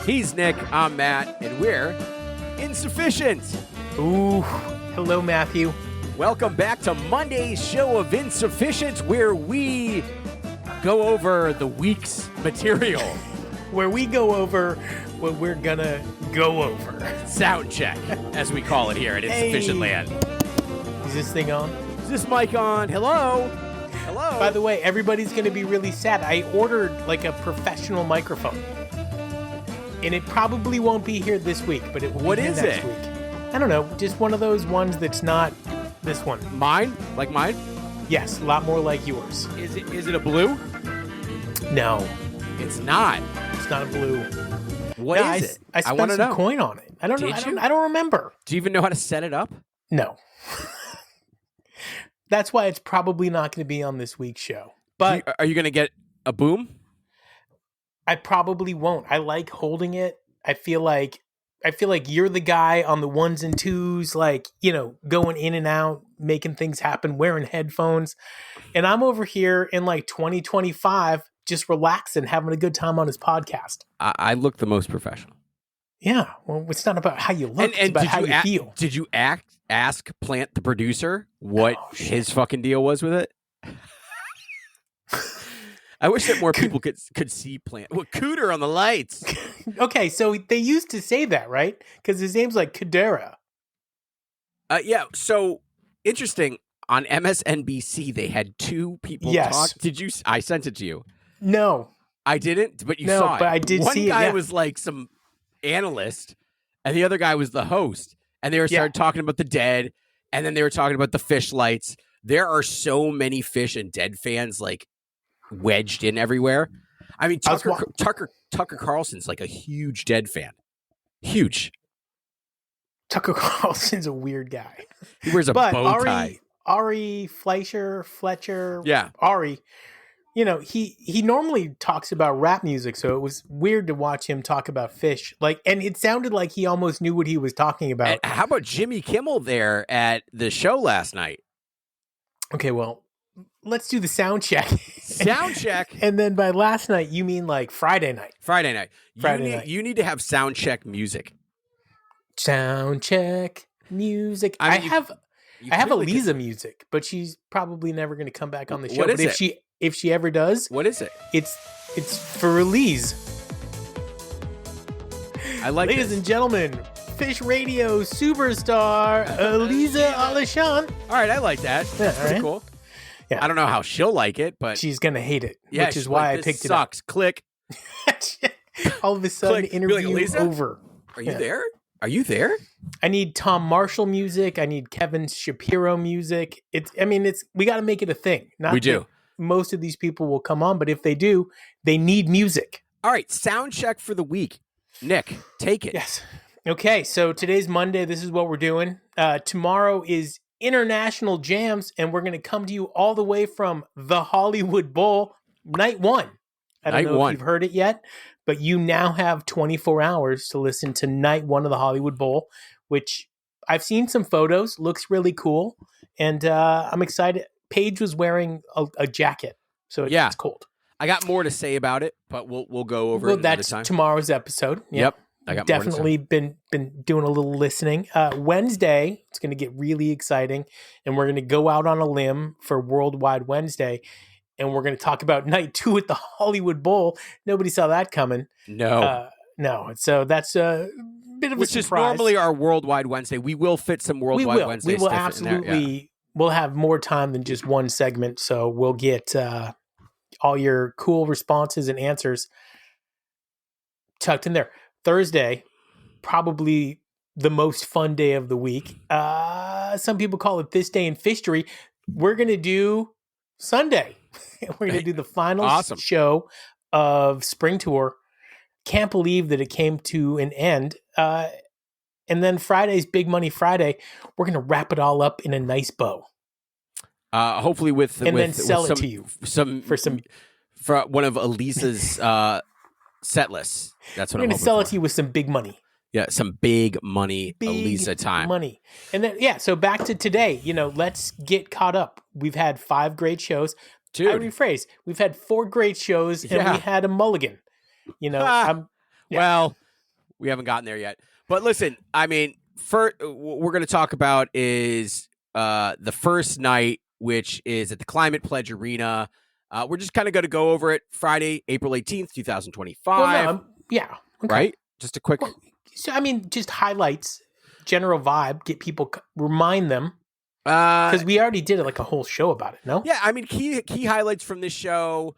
He's Nick, I'm Matt, and we're insufficient. Ooh, hello, Matthew. Welcome back to Monday's show of Insufficient, where we go over the week's material. Where we go over what we're gonna go over. Sound check, as we call it here at Insufficient Land. Is this thing on? Is this mic on? Hello? Hello? By the way, everybody's gonna be really sad. I ordered like a professional microphone. And it probably won't be here this week, but it will What be here is next it? week. I don't know, just one of those ones that's not this one. Mine? Like mine? Yes, a lot more like yours. Is it a blue? No, It's not. it's not a blue. What No, is it? I spent wanna some know. coin on it. I don't know. Did you? I don't remember. Do you even know how to set it up? No. That's why it's probably not going to be on this week's show. But Are you going to get a boom? I probably won't. I like holding it. I feel like you're the guy on the ones and twos, like, you know, going in and out, making things happen, wearing headphones. And I'm over here in like 2025, just relaxing, having a good time on his podcast. I look the most professional. Yeah. Well, it's not about how you look. And it's about did how you you feel. Did you ask Plant the producer what his fucking deal was with it? I wish that more people could see Plant. Well, Cooter on the lights. Okay, so they used to say that, right? Because his name's like Kadera. Yeah, so interesting. On MSNBC, they had two people talk. Did you? I sent it to you. No. I didn't, but you No, saw it. but I did see it, One guy yeah. was like some analyst, and the other guy was the host. And they were started talking about the dead, and then they were talking about the Phish lights. There are so many Phish and Dead fans like wedged in everywhere. I mean, Tucker Carlson's like a huge Dead fan. Huge. Tucker Carlson's a weird guy. He wears a bow tie. Ari Fletcher. Yeah. Ari. You know, he normally talks about rap music, so it was weird to watch him talk about Phish. Like, and it sounded like he almost knew what he was talking about. And how about Jimmy Kimmel there at the show last night? Okay, well, let's do the sound check. Sound check. And then by last night, you mean like Friday night. Friday night. Night. You need to have sound check music. Sound check music. I have Aliza music, but she's probably never going to come back on the show. What is but if she ever does, what is it? It's for Elise. I like Ladies this. and gentlemen, Phish Radio superstar Aliza Alishan. All right, I like that. That's pretty cool. Yeah. I don't know how she'll like it, but She's going to hate it, yeah, which is why I picked it up. Sucks. Click. All of a sudden, Click. Be like, interview "Aliza? over. Are you there? Are you there? I need Tom Marshall music. I need Kevin Shapiro music. We got to make it a thing. We do. Most of these people will come on, but if they do, they need music. All right, sound check for the week. Nick, take it. Yes. Okay, so today's Monday. This is what we're doing. Tomorrow is International Jams, and we're going to come to you all the way from the Hollywood Bowl, night one. I don't know if you've heard it yet, but you now have 24 hours to listen to night one of the Hollywood Bowl, which I've seen some photos. Looks really cool, and I'm excited. Paige was wearing a jacket, so it's cold. I got more to say about it, but we'll go over it another time. That's tomorrow's episode. Yep. I got definitely been doing a little listening. Wednesday, it's going to get really exciting, and we're going to go out on a limb for Worldwide Wednesday, and we're going to talk about night two at the Hollywood Bowl. Nobody saw that coming. No. No. So that's a bit of a surprise. Which is normally our Worldwide Wednesday. We will fit some Worldwide Wednesday We will stuff absolutely. in there. Yeah. We'll have more time than just one segment, so we'll get all your cool responses and answers tucked in there. Thursday, probably the most fun day of the week. Some people call it This Day in Phishtory. We're going to do Sunday. We're going to do the final show of Spring Tour. Can't believe that it came to an end. And then Friday's Big Money Friday. We're going to wrap it all up in a nice bow. Hopefully then sell it to you for one of Elisa's set lists. That's what I'm going to sell it to you with some big money. Yeah, some big money, Elisa time. Money. And then, so back to today. Let's get caught up. We've had 5 great shows. Dude. I rephrase. We've had 4 great shows, and we had a mulligan. Well, We haven't gotten there yet. But listen, I mean, what we're going to talk about is the first night, which is at the Climate Pledge Arena. We're just kind of going to go over it Friday, April 18th, 2025. Well, no, yeah. Okay. Right? Just a quick. Well, so, I mean, just highlights, general vibe, get people, remind them. Because we already did like a whole show about it, no? Yeah, I mean, key highlights from this show: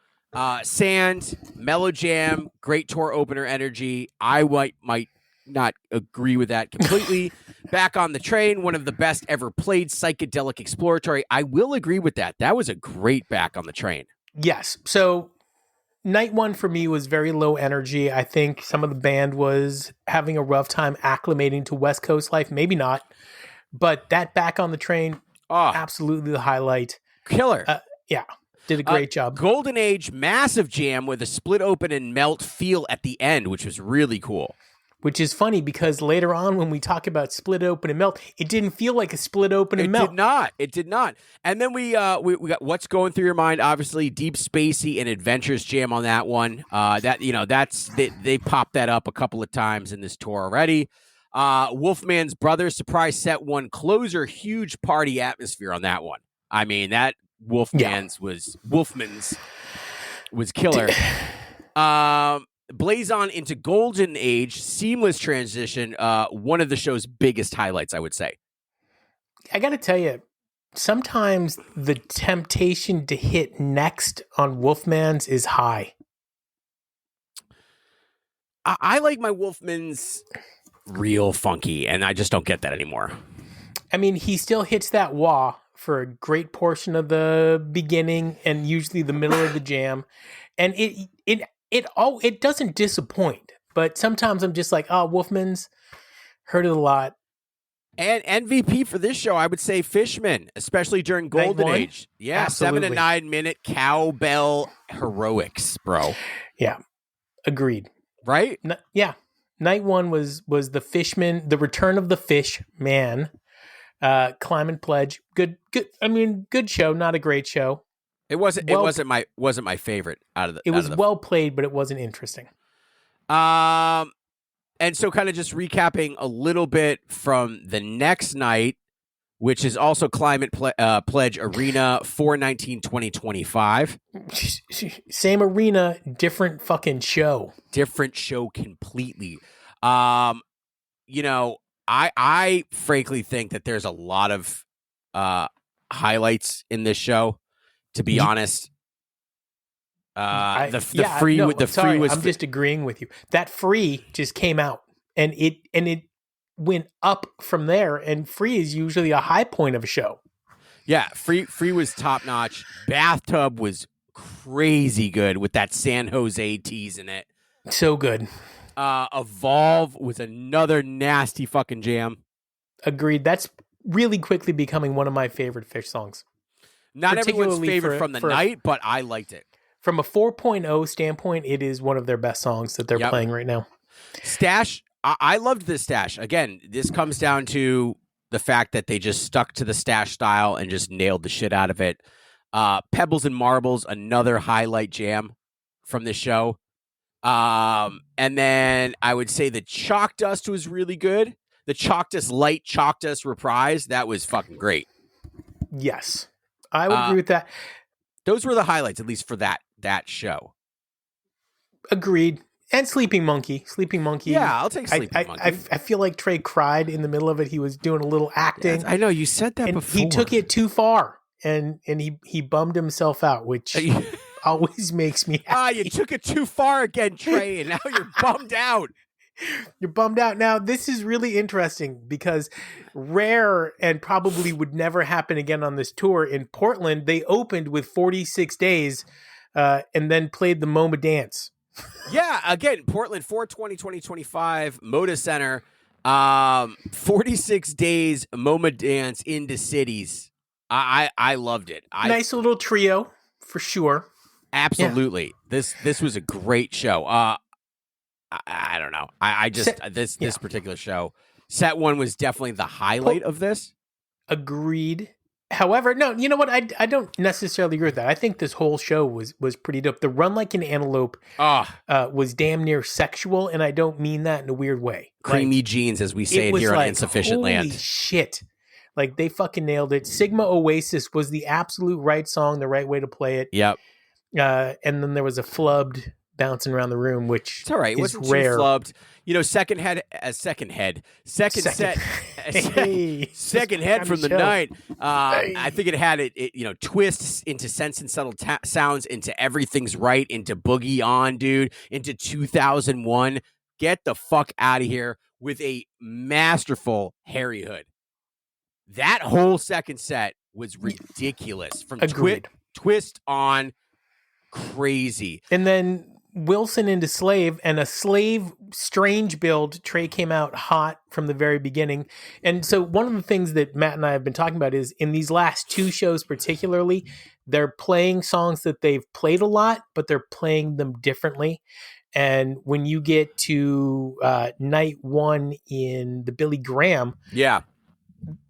Sand, Mellow Jam, great tour opener energy. I might not agree with that completely. Back on the Train, one of the best ever played, psychedelic exploratory. I will agree with that. That was a great Back on the Train. Yes. So night one for me was very low energy. I think some of the band was having a rough time acclimating to West Coast life. Maybe not. But that Back on the Train, absolutely the highlight. Killer. Yeah, did a great job. Golden Age, massive jam with a split open and melt feel at the end, which was really cool. Which is funny because later on when we talk about split open and melt, it didn't feel like a split open and melt. It did not. And then we got What's Going Through Your Mind, obviously Deep Spacey and Adventures jam on that one. They popped that up a couple of times in this tour already. Wolfman's Brothers surprise set one closer, huge party atmosphere on that one. I mean, that Wolfman's was killer. Blaze On into Golden Age, seamless transition. One of the show's biggest highlights, I would say. I got to tell you, sometimes the temptation to hit next on Wolfman's is high. I like my Wolfman's real funky, and I just don't get that anymore. I mean, he still hits that wah for a great portion of the beginning and usually the middle of the jam, and it doesn't disappoint. But sometimes I'm just like, oh, Wolfman's, heard it a lot. And MVP for this show, I would say Fishman, especially during Golden Age. Yeah, absolutely. 7 to 9 minute cowbell heroics, bro. Yeah, agreed. Right? Yeah. Night one was the Fishman, the return of the Fish man. Climate Pledge, good. I mean, good show, not a great show. It wasn't my favorite out of the. It was well played, but it wasn't interesting. And so, kind of just recapping a little bit from the next night, which is also Climate Pledge Arena 4/19/2025. Same arena, different fucking show. Different show completely. I frankly think that there's a lot of highlights in this show. To be honest, the free was. I'm just agreeing with you. That Free just came out, and it went up from there. And Free is usually a high point of a show. Yeah, Free was top notch. Bathtub was crazy good with that San Jose tease in it. So good. Evolve was another nasty fucking jam. Agreed. That's really quickly becoming one of my favorite Phish songs. Not everyone's favorite from the night, but I liked it. From a 4.0 standpoint, it is one of their best songs that they're playing right now. Stash, I loved this Stash. Again, this comes down to the fact that they just stuck to the Stash style and just nailed the shit out of it. Pebbles and Marbles, another highlight jam from this show. And then I would say the Chalk Dust was really good. The Chalk Dust Light Chalk Dust Reprise, that was fucking great. Yes. I would agree with that. Those were the highlights, at least for that show. Agreed. And Sleeping Monkey. Yeah, I'll take Sleeping Monkey. I feel like Trey cried in the middle of it. He was doing a little acting. Yes, I know, you said that before. He took it too far, and he bummed himself out, which always makes me happy. You took it too far again, Trey, and now you're bummed out. You're bummed out. Now, this is really interesting because rare and probably would never happen again on this tour. In Portland, they opened with 46 Days and then played the MoMA Dance. Yeah, again, Portland 4/20/2025, Moda Center, 46 Days, MoMA Dance into cities. I loved it. Nice little trio, for sure. Absolutely. Yeah. This was a great show. I don't know. This particular show, set one was definitely the highlight of this. Agreed. However, no, you know what? I don't necessarily agree with that. I think this whole show was pretty dope. The Run Like an Antelope was damn near sexual, and I don't mean that in a weird way. Creamy jeans, as we say it here on Insufficient Land. Holy shit. Like, they fucking nailed it. Sigma Oasis was the absolute right song, the right way to play it. Yep. And then there was a flubbed bouncing around the room, which it's all right. It wasn't rare. Too flubbed. Second head from the night. I think it had it twists into Sense and Subtle Sounds, into Everything's Right, into Boogie On, dude, into 2001. Get the fuck out of here with a masterful Harry Hood. That whole second set was ridiculous. From twist on, crazy. And then Wilson into Slave, and a Slave strange build. Trey came out hot from the very beginning. And so one of the things that Matt and I have been talking about is, in these last two shows particularly, they're playing songs that they've played a lot, but they're playing them differently. And when you get to night one in the Billy Graham,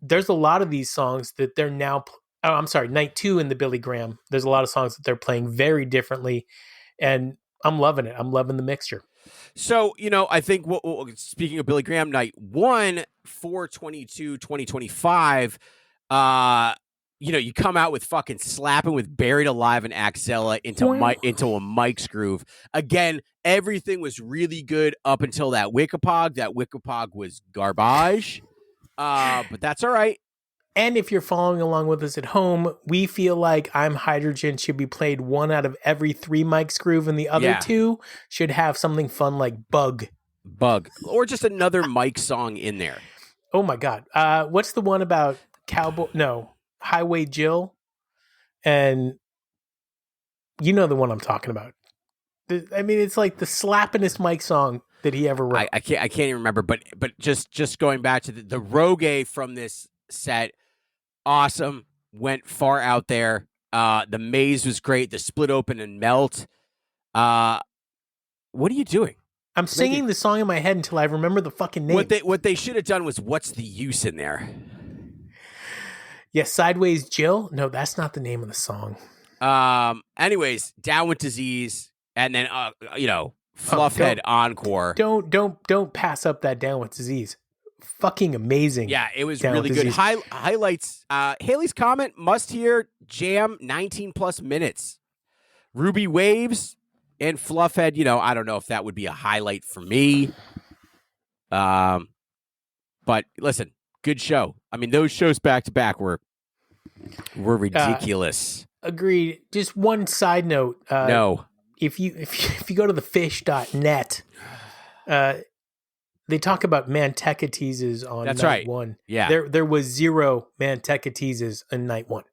there's a lot of these songs that they're now night two in the Billy Graham, there's a lot of songs that they're playing very differently, and I'm loving it. I'm loving the mixture. So, I think, speaking of Billy Graham, night one, 4/22/2025, you come out with fucking Slapping with Buried Alive and Axella into a Mike's Groove. Again, everything was really good up until that Wickapog. That Wickapog was garbage. But that's all right. And if you're following along with us at home, we feel like I'm Hydrogen should be played one out of every 3 Mike's Groove, and the other 2 should have something fun like Bug. Or just another Mike song in there. Oh my God. What's the one about Cowboy? No, Highway Jill. And you know the one I'm talking about. I mean, it's like the slappingest Mike song that he ever wrote. I can't even remember, but just going back to the Rogue from this set, awesome, went far out there. The Maze was great. The Split Open and Melt. What are you doing? I'm singing the song in my head until I remember the fucking name. What they should have done was, what's the use in there? Yeah, Sideways Jill. No, that's not the name of the song. Anyways, Down with Disease, and then Fluffhead Encore. Don't pass up that Down with Disease. Fucking amazing. Yeah, it was really good. Highlights. Haley's Comment, must hear jam, 19 plus minutes. Ruby Waves and Fluffhead. I don't know if that would be a highlight for me. But listen, good show. I mean, those shows back to back were ridiculous. Agreed. Just one side note. No. If you go to the phish.net, they talk about Manteca teases on night one. Yeah. There was 0 Manteca teases in night one.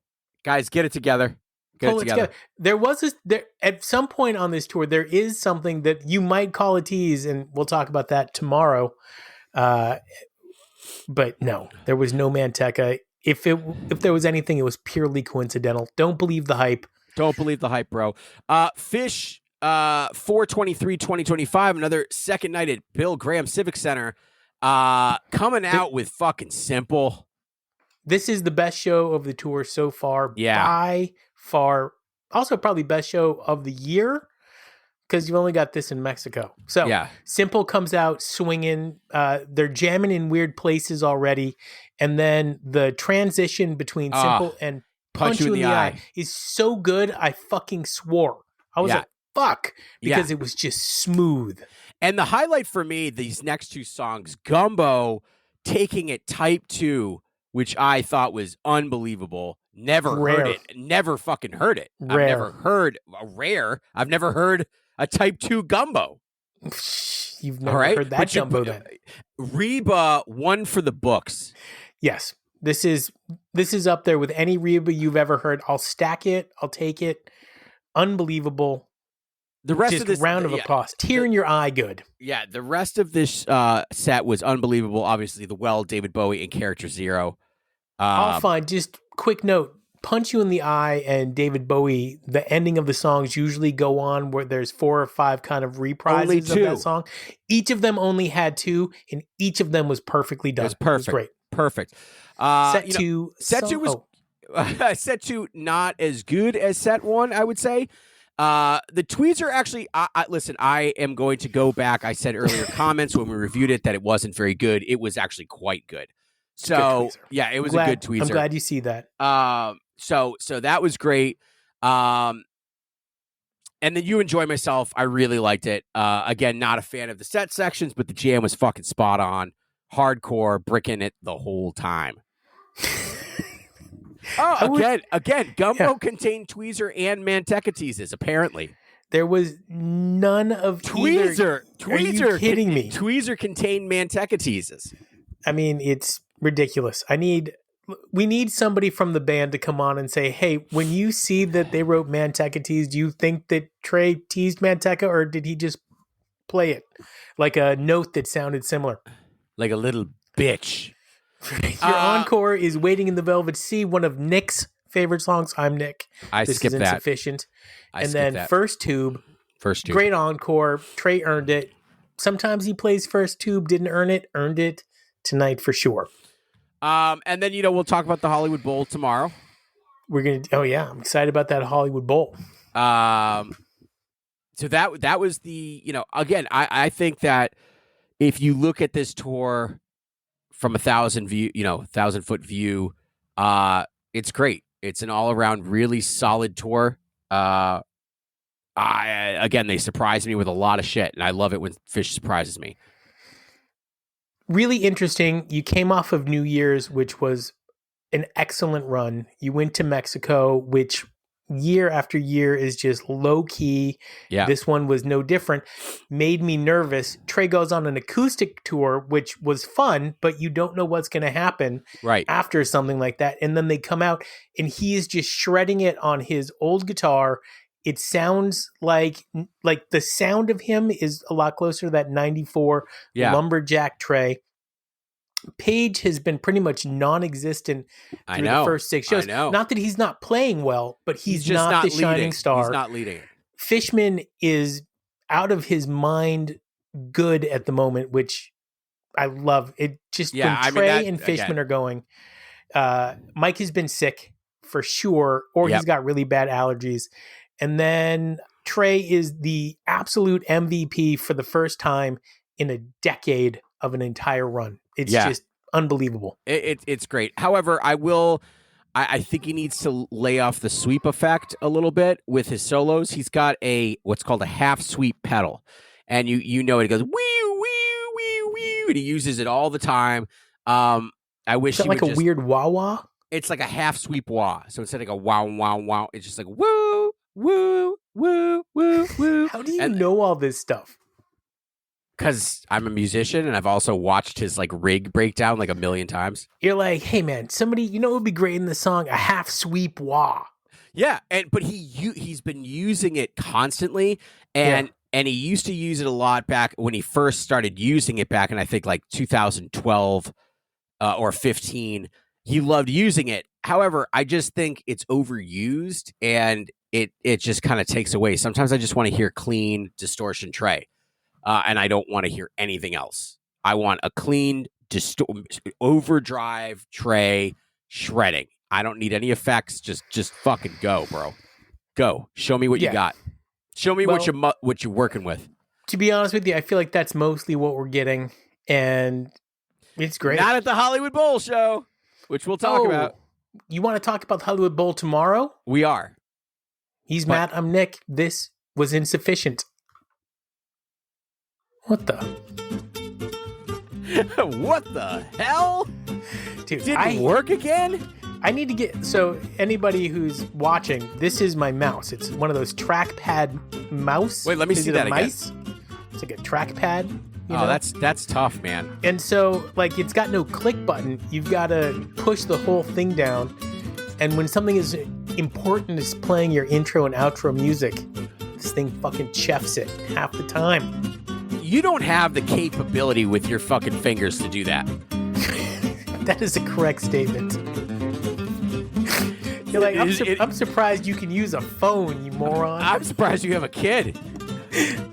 Guys, get it together. Get it together. There was at some point on this tour, there is something that you might call a tease, and we'll talk about that tomorrow. But no, there was no Manteca. If there was anything, it was purely coincidental. Don't believe the hype. Don't believe the hype, bro. Phish, 4/23/2025, another second night at Bill Graham Civic Center, coming out with fucking Simple. This is the best show of the tour so far. By far. Also probably best show of the year, because you've only got this in Mexico. So Simple comes out swinging. They're jamming in weird places already. And then the transition between Simple and Punch You in the Eye is so good, I fucking swore. I was like, fuck, because it was just smooth. And the highlight for me, these next 2 songs, Gumbo taking it type 2, which I thought was unbelievable. Never heard it. Never fucking heard it. I've never heard a rare. I've never heard a type 2 Gumbo. You've never heard that Gumbo then. Reba, one for the books. Yes. This is up there with any Reba you've ever heard. I'll stack it. I'll take it. Unbelievable. The rest just of this round of applause. Tear in your eye, good. Yeah, the rest of this set was unbelievable. Obviously, The Well, David Bowie, and Character Zero. All fine. Just quick note. Punch You in the Eye and David Bowie, the ending of the songs usually go on where there's 4 or 5 kind of reprises of that song. Each of them only had 2, and each of them was perfectly done. It was perfect. It was great. Perfect. Set 2 was set 2 not as good as set 1, I would say. The tweets are actually, listen, I am going to go back. I said earlier comments when we reviewed it that it wasn't very good. It was actually quite good. So yeah, it was a good tweezer. I'm glad you see that. So that was great. And then You Enjoy Myself, I really liked it. Again, not a fan of the set sections, but the jam was fucking spot on. Hardcore, bricking it the whole time. Again, Gumbo contained tweezer and Manteca teases, apparently. There was none of tweezer. Are you kidding me? Tweezer contained Manteca teases. I mean, it's ridiculous. We need somebody from the band to come on and say, hey, when you see that they wrote Manteca tease, do you think that Trey teased Manteca, or did he just play it like a note that sounded similar? Like a little bitch. Your encore is Waiting in the Velvet Sea, one of Nick's favorite songs. I'm Nick. This skipped is Insufficient. And then First Tube. First Tube. Great encore. Trey earned it. Sometimes he plays First Tube, didn't earn it, earned it tonight for sure. And then, we'll talk about the Hollywood Bowl tomorrow. I'm excited about that Hollywood Bowl. So that was the, again, I think that if you look at this tour from 1,000-foot view, it's great. It's an all around really solid tour. Again, they surprised me with a lot of shit, and I love it when Phish surprises me. Really interesting. You came off of New Year's, which was an excellent run. You went to Mexico, which year after year is just low key. Yeah. This one was no different. Made me nervous. Trey goes on an acoustic tour, which was fun, but you don't know what's going to happen after something like that. And then they come out and he is just shredding it on his old guitar. It sounds like the sound of him is a lot closer to that 94 lumberjack Trey. Page has been pretty much non-existent through the first 6 shows. Not that he's not playing well, but he's just not the shining star. He's not leading it. Fishman is out of his mind good at the moment, which I love. It just when Trey and Fishman are going. Mike has been sick for sure, or he's got really bad allergies. And then Trey is the absolute MVP for the first time in a decade of an entire run. It's just unbelievable. It's great. However, I think he needs to lay off the sweep effect a little bit with his solos. He's got what's called a half sweep pedal. And you know it goes wee wee wee wee, and he uses it all the time. I wish he would like a weird wah wah. It's like a half sweep wah. So instead of like a wow wow wow, it's just like woo woo woo woo woo. How do you know all this stuff? Because I'm a musician and I've also watched his rig breakdown like a million times. You're like, hey man, somebody, what would be great in the song? A half sweep wah. Yeah, but he's been using it constantly, and he used to use it a lot back when he first started using it back in I think 2012 or 15. He loved using it. However, I just think it's overused and it just kind of takes away. Sometimes I just want to hear clean distortion Trey. And I don't want to hear anything else. I want a clean overdrive Trey shredding. I don't need any effects. Just fucking go, bro. Go. Show me what you got. Show me what you're working with. To be honest with you, I feel like that's mostly what we're getting, and it's great. Not at the Hollywood Bowl show, which we'll talk about. You want to talk about the Hollywood Bowl tomorrow? We are. He's Matt. I'm Nick. This was Insufficient. What the? What the hell? Dude, didn't work again? I need to get... So, anybody who's watching, this is my mouse. It's one of those trackpad mouse. Wait, let me see that again. It's like a trackpad. That's tough, man. And so, it's got no click button. You've got to push the whole thing down. And when something as important as playing your intro and outro music, this thing fucking chefs it half the time. You don't have the capability with your fucking fingers to do that. That is a correct statement. You're like, I'm surprised you can use a phone, you moron. I'm surprised you have a kid.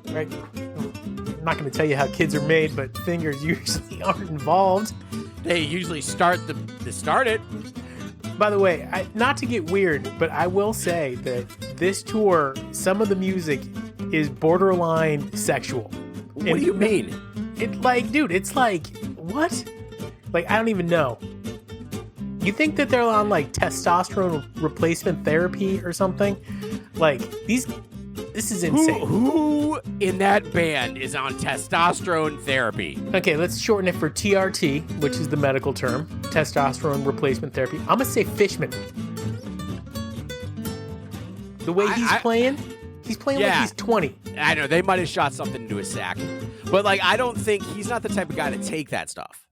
Right. I'm not going to tell you how kids are made, but fingers usually aren't involved. They usually start it. By the way, not to get weird, but I will say that this tour, some of the music is borderline sexual. What do you mean? Dude, it's like, what? Like, I don't even know. You think that they're on, like, testosterone replacement therapy or something? Like, this is insane. Who in that band is on testosterone therapy? Okay, let's shorten it for TRT, which is the medical term. Testosterone replacement therapy. I'm going to say Fishman. The way he's playing like he's 20. I know, they might have shot something into his sack. But, like, I don't think he's not the type of guy to take that stuff.